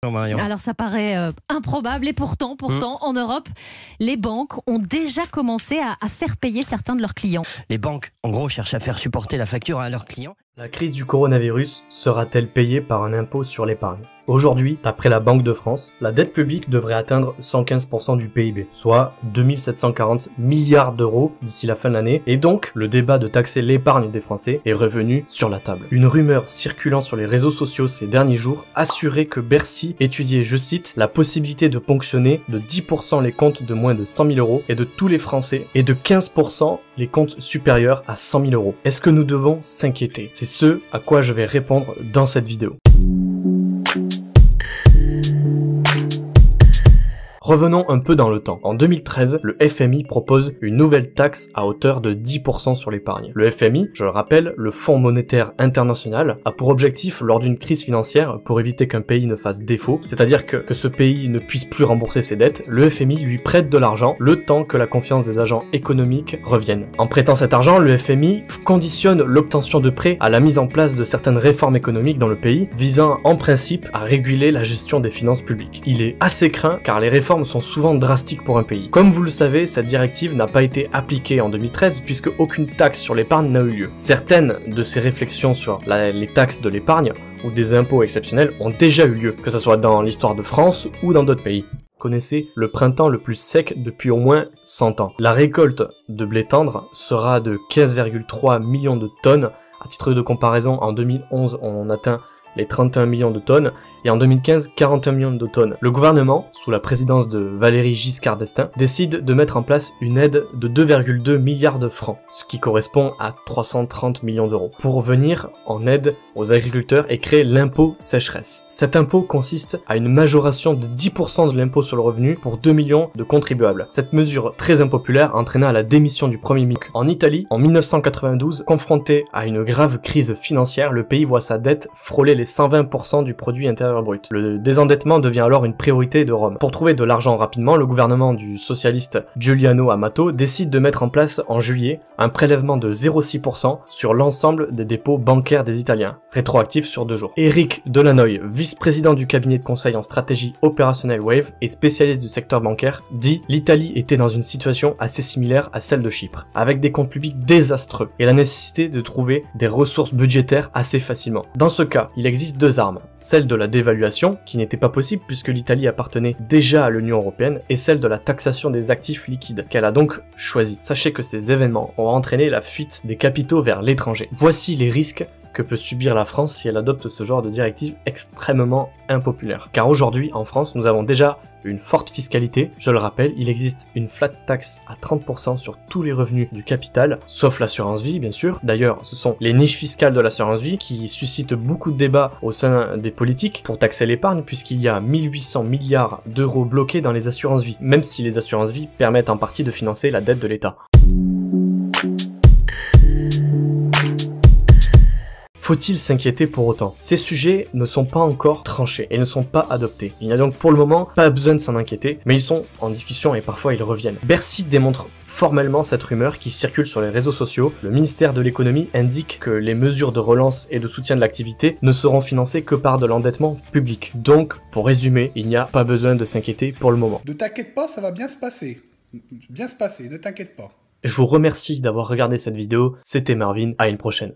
Marion. Alors ça paraît improbable et pourtant en Europe, les banques ont déjà commencé à faire payer certains de leurs clients. Les banques, en gros, cherchent à faire supporter la facture à leurs clients. La crise du coronavirus sera-t-elle payée par un impôt sur l'épargne? Aujourd'hui, d'après la Banque de France, la dette publique devrait atteindre 115% du PIB, soit 2740 milliards d'euros d'ici la fin de l'année, et donc le débat de taxer l'épargne des Français est revenu sur la table. Une rumeur circulant sur les réseaux sociaux ces derniers jours assurait que Bercy étudiait, je cite, la possibilité de ponctionner de 10% les comptes de moins de 100 000 euros et de tous les Français, et de 15% les comptes supérieurs à 100 000 euros. Est-ce que nous devons s'inquiéter? C'est ce à quoi je vais répondre dans cette vidéo. Revenons un peu dans le temps. En 2013, le FMI propose une nouvelle taxe à hauteur de 10% sur l'épargne. Le FMI, je le rappelle, le Fonds monétaire international, a pour objectif, lors d'une crise financière, pour éviter qu'un pays ne fasse défaut, c'est-à-dire que ce pays ne puisse plus rembourser ses dettes, le FMI lui prête de l'argent le temps que la confiance des agents économiques revienne. En prêtant cet argent, le FMI conditionne l'obtention de prêts à la mise en place de certaines réformes économiques dans le pays, visant en principe à réguler la gestion des finances publiques. Il est assez craint car les réformes sont souvent drastiques pour un pays. Comme vous le savez, cette directive n'a pas été appliquée en 2013 puisque aucune taxe sur l'épargne n'a eu lieu. Certaines de ces réflexions sur les taxes de l'épargne ou des impôts exceptionnels ont déjà eu lieu, que ce soit dans l'histoire de France ou dans d'autres pays. Connaissez le printemps le plus sec depuis au moins 100 ans. La récolte de blé tendre sera de 15,3 millions de tonnes. À titre de comparaison, en 2011, on atteint les 31 millions de tonnes, et en 2015, 41 millions de tonnes. Le gouvernement, sous la présidence de Valéry Giscard d'Estaing, décide de mettre en place une aide de 2,2 milliards de francs, ce qui correspond à 330 millions d'euros, pour venir en aide aux agriculteurs et créer l'impôt sécheresse. Cet impôt consiste à une majoration de 10% de l'impôt sur le revenu pour 2 millions de contribuables. Cette mesure très impopulaire entraîna la démission du premier ministre. En Italie, en 1992, confronté à une grave crise financière, le pays voit sa dette frôler les 120% du produit intérieur brut. Le désendettement devient alors une priorité de Rome. Pour trouver de l'argent rapidement, le gouvernement du socialiste Giuliano Amato décide de mettre en place en juillet un prélèvement de 0,6% sur l'ensemble des dépôts bancaires des Italiens, rétroactif sur 2 jours. Éric Delanoë, vice-président du cabinet de conseil en stratégie opérationnelle Wave et spécialiste du secteur bancaire, dit « L'Italie était dans une situation assez similaire à celle de Chypre, avec des comptes publics désastreux et la nécessité de trouver des ressources budgétaires assez facilement. Dans ce cas, il existe 2 armes, celle de la dévaluation, qui n'était pas possible puisque l'Italie appartenait déjà à l'Union européenne, et celle de la taxation des actifs liquides, qu'elle a donc choisi. Sachez que ces événements ont entraîné la fuite des capitaux vers l'étranger. Voici les risques que peut subir la France si elle adopte ce genre de directive extrêmement impopulaire. Car aujourd'hui, en France, nous avons déjà une forte fiscalité. Je le rappelle, il existe une flat tax à 30% sur tous les revenus du capital, sauf l'assurance vie, bien sûr. D'ailleurs, ce sont les niches fiscales de l'assurance vie qui suscitent beaucoup de débats au sein des politiques pour taxer l'épargne, puisqu'il y a 1800 milliards d'euros bloqués dans les assurances vie, même si les assurances vie permettent en partie de financer la dette de l'État. Faut-il s'inquiéter pour autant? Ces sujets ne sont pas encore tranchés et ne sont pas adoptés. Il n'y a donc pour le moment pas besoin de s'en inquiéter, mais ils sont en discussion et parfois ils reviennent. Bercy démontre formellement cette rumeur qui circule sur les réseaux sociaux. Le ministère de l'économie indique que les mesures de relance et de soutien de l'activité ne seront financées que par de l'endettement public. Donc, pour résumer, il n'y a pas besoin de s'inquiéter pour le moment. Ne t'inquiète pas, ça va bien se passer. Bien se passer, ne t'inquiète pas. Je vous remercie d'avoir regardé cette vidéo. C'était Marvin, à une prochaine.